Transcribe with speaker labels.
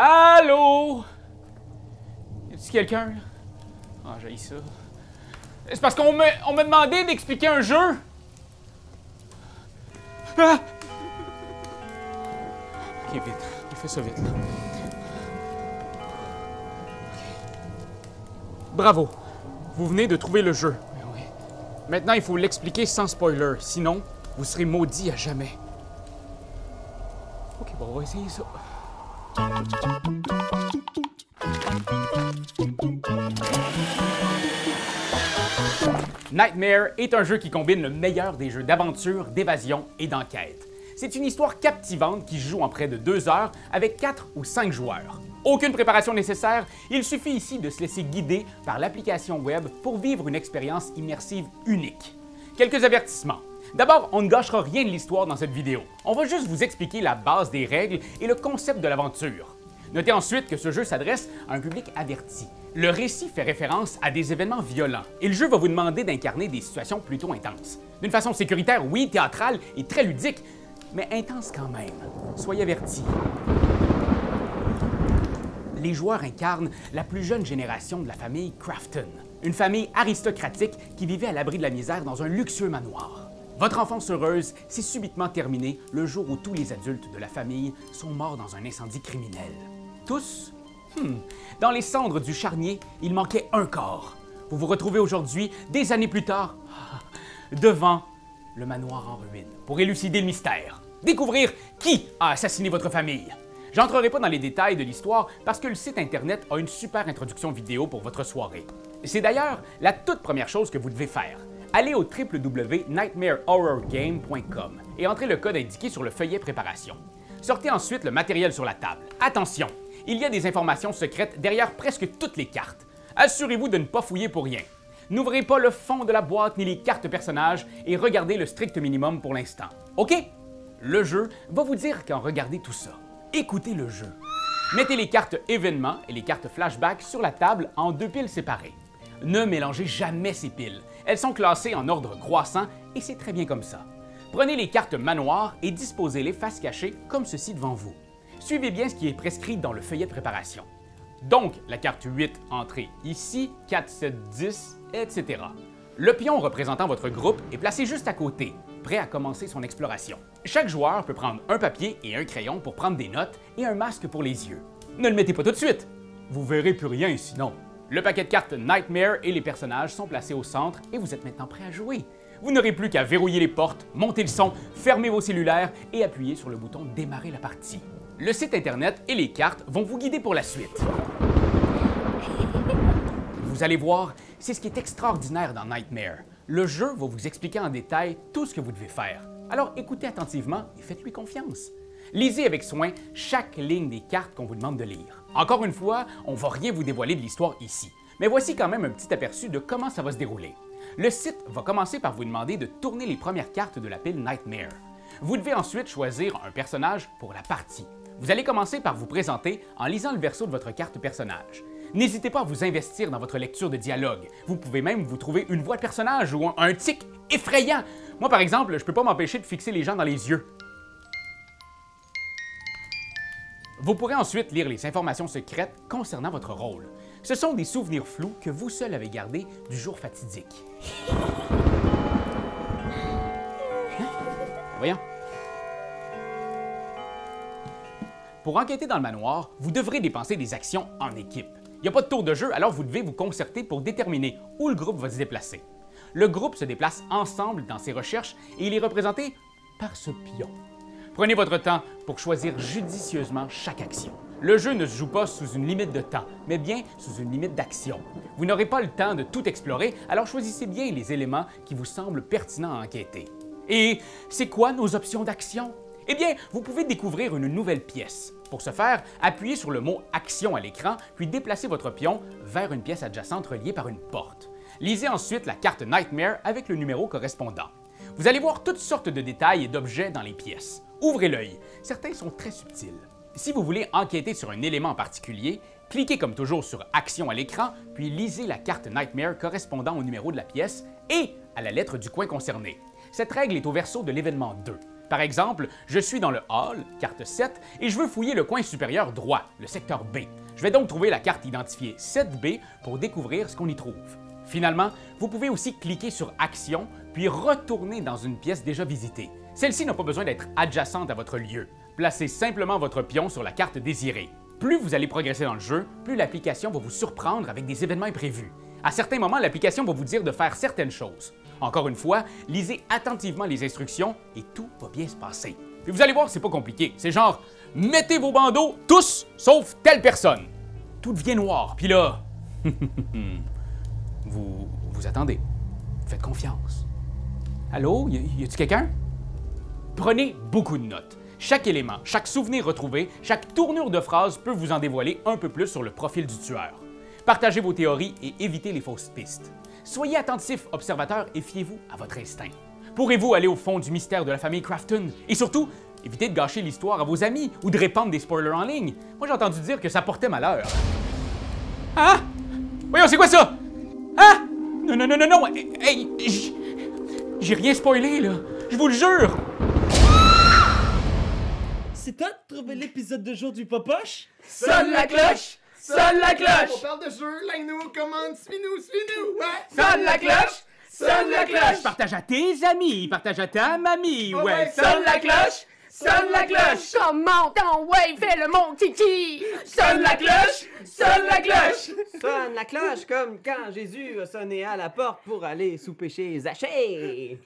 Speaker 1: Allô? Y a-t-il quelqu'un? Ah, j'ai ça. C'est parce qu'on m'a demandé d'expliquer un jeu. Ah! Ok, vite. On fait ça vite. Okay. Bravo. Vous venez de trouver le jeu. Oui. Maintenant, il faut l'expliquer sans spoiler. Sinon, vous serez maudit à jamais. Ok, bon, on va essayer ça. Nightmare est un jeu qui combine le meilleur des jeux d'aventure, d'évasion et d'enquête. C'est une histoire captivante qui se joue en près de 2 heures avec 4 ou 5 joueurs. Aucune préparation nécessaire, il suffit ici de se laisser guider par l'application web pour vivre une expérience immersive unique. Quelques avertissements. D'abord, on ne gâchera rien de l'histoire dans cette vidéo. On va juste vous expliquer la base des règles et le concept de l'aventure. Notez ensuite que ce jeu s'adresse à un public averti. Le récit fait référence à des événements violents et le jeu va vous demander d'incarner des situations plutôt intenses. D'une façon sécuritaire, oui, théâtrale et très ludique, mais intense quand même. Soyez avertis. Les joueurs incarnent la plus jeune génération de la famille Crafton, une famille aristocratique qui vivait à l'abri de la misère dans un luxueux manoir. Votre enfance heureuse s'est subitement terminée le jour où tous les adultes de la famille sont morts dans un incendie criminel. Tous? Dans les cendres du charnier, il manquait un corps. Vous vous retrouvez aujourd'hui, des années plus tard, devant le manoir en ruine, pour élucider le mystère. Découvrir qui a assassiné votre famille. J'entrerai pas dans les détails de l'histoire parce que le site internet a une super introduction vidéo pour votre soirée. C'est d'ailleurs la toute première chose que vous devez faire. Allez au www.nightmarehorrorgame.com et entrez le code indiqué sur le feuillet préparation. Sortez ensuite le matériel sur la table. Attention, il y a des informations secrètes derrière presque toutes les cartes. Assurez-vous de ne pas fouiller pour rien. N'ouvrez pas le fond de la boîte ni les cartes personnages et regardez le strict minimum pour l'instant. OK? Le jeu va vous dire quand regardez tout ça. Écoutez le jeu. Mettez les cartes événements et les cartes flashback sur la table en 2 piles séparées. Ne mélangez jamais ces piles. Elles sont classées en ordre croissant et c'est très bien comme ça. Prenez les cartes manoir et disposez-les face cachée comme ceci devant vous. Suivez bien ce qui est prescrit dans le feuillet de préparation. Donc, la carte 8 entrez ici, 4, 7, 10, etc. Le pion représentant votre groupe est placé juste à côté, prêt à commencer son exploration. Chaque joueur peut prendre un papier et un crayon pour prendre des notes et un masque pour les yeux. Ne le mettez pas tout de suite, vous verrez plus rien sinon. Le paquet de cartes Nightmare et les personnages sont placés au centre et vous êtes maintenant prêt à jouer. Vous n'aurez plus qu'à verrouiller les portes, monter le son, fermer vos cellulaires et appuyer sur le bouton « Démarrer la partie ». Le site internet et les cartes vont vous guider pour la suite. Vous allez voir, c'est ce qui est extraordinaire dans Nightmare. Le jeu va vous expliquer en détail tout ce que vous devez faire. Alors écoutez attentivement et faites-lui confiance. Lisez avec soin chaque ligne des cartes qu'on vous demande de lire. Encore une fois, on ne va rien vous dévoiler de l'histoire ici, mais voici quand même un petit aperçu de comment ça va se dérouler. Le site va commencer par vous demander de tourner les premières cartes de la pile Nightmare. Vous devez ensuite choisir un personnage pour la partie. Vous allez commencer par vous présenter en lisant le verso de votre carte personnage. N'hésitez pas à vous investir dans votre lecture de dialogue. Vous pouvez même vous trouver une voix de personnage ou un tic effrayant. Moi, par exemple, je ne peux pas m'empêcher de fixer les gens dans les yeux. Vous pourrez ensuite lire les informations secrètes concernant votre rôle. Ce sont des souvenirs flous que vous seul avez gardés du jour fatidique. Voyons. Pour enquêter dans le manoir, vous devrez dépenser des actions en équipe. Il n'y a pas de tour de jeu, alors vous devez vous concerter pour déterminer où le groupe va se déplacer. Le groupe se déplace ensemble dans ses recherches et il est représenté par ce pion. Prenez votre temps pour choisir judicieusement chaque action. Le jeu ne se joue pas sous une limite de temps, mais bien sous une limite d'action. Vous n'aurez pas le temps de tout explorer, alors choisissez bien les éléments qui vous semblent pertinents à enquêter. Et c'est quoi nos options d'action? Eh bien, vous pouvez découvrir une nouvelle pièce. Pour ce faire, appuyez sur le mot « Action » à l'écran, puis déplacez votre pion vers une pièce adjacente reliée par une porte. Lisez ensuite la carte Nightmare avec le numéro correspondant. Vous allez voir toutes sortes de détails et d'objets dans les pièces. Ouvrez l'œil, certains sont très subtils. Si vous voulez enquêter sur un élément en particulier, cliquez comme toujours sur « Action » à l'écran, puis lisez la carte Nightmare correspondant au numéro de la pièce et à la lettre du coin concerné. Cette règle est au verso de l'événement 2. Par exemple, je suis dans le hall, carte 7, et je veux fouiller le coin supérieur droit, le secteur B. Je vais donc trouver la carte identifiée 7B pour découvrir ce qu'on y trouve. Finalement, vous pouvez aussi cliquer sur Action, puis retourner dans une pièce déjà visitée. Celle-ci n'a pas besoin d'être adjacente à votre lieu. Placez simplement votre pion sur la carte désirée. Plus vous allez progresser dans le jeu, plus l'application va vous surprendre avec des événements imprévus. À certains moments, l'application va vous dire de faire certaines choses. Encore une fois, lisez attentivement les instructions et tout va bien se passer. Puis vous allez voir, c'est pas compliqué. C'est genre, mettez vos bandeaux, tous, sauf telle personne. Tout devient noir, puis là... vous attendez. Faites confiance. Allô, y a-t-il quelqu'un? Prenez beaucoup de notes. Chaque élément, chaque souvenir retrouvé, chaque tournure de phrase peut vous en dévoiler un peu plus sur le profil du tueur. Partagez vos théories et évitez les fausses pistes. Soyez attentif, observateur, et fiez-vous à votre instinct. Pourrez-vous aller au fond du mystère de la famille Crafton? Et surtout, évitez de gâcher l'histoire à vos amis ou de répandre des spoilers en ligne. Moi, j'ai entendu dire que ça portait malheur. Hein? Voyons, c'est quoi ça? Hein? Non, non, non, non, non! Hey, j'ai rien spoilé, là! Je vous le jure!
Speaker 2: C'est toi de trouver l'épisode de jour du Popoche?
Speaker 3: Sonne la cloche! Sonne la cloche!
Speaker 4: On parle de jeu, like-nous, commande, suis-nous, suis-nous! Ouais!
Speaker 3: Sonne la cloche! Sonne la cloche!
Speaker 1: Partage à tes amis, partage à ta mamie,
Speaker 4: Oh
Speaker 1: ouais!
Speaker 4: ouais,
Speaker 3: Sonne la cloche! Sonne la cloche!
Speaker 5: Comment ton ouais, fais le mon kiki!
Speaker 3: Sonne la cloche! Sonne la cloche!
Speaker 2: Sonne la cloche comme quand Jésus a sonné à la porte pour aller souper chez Zachée.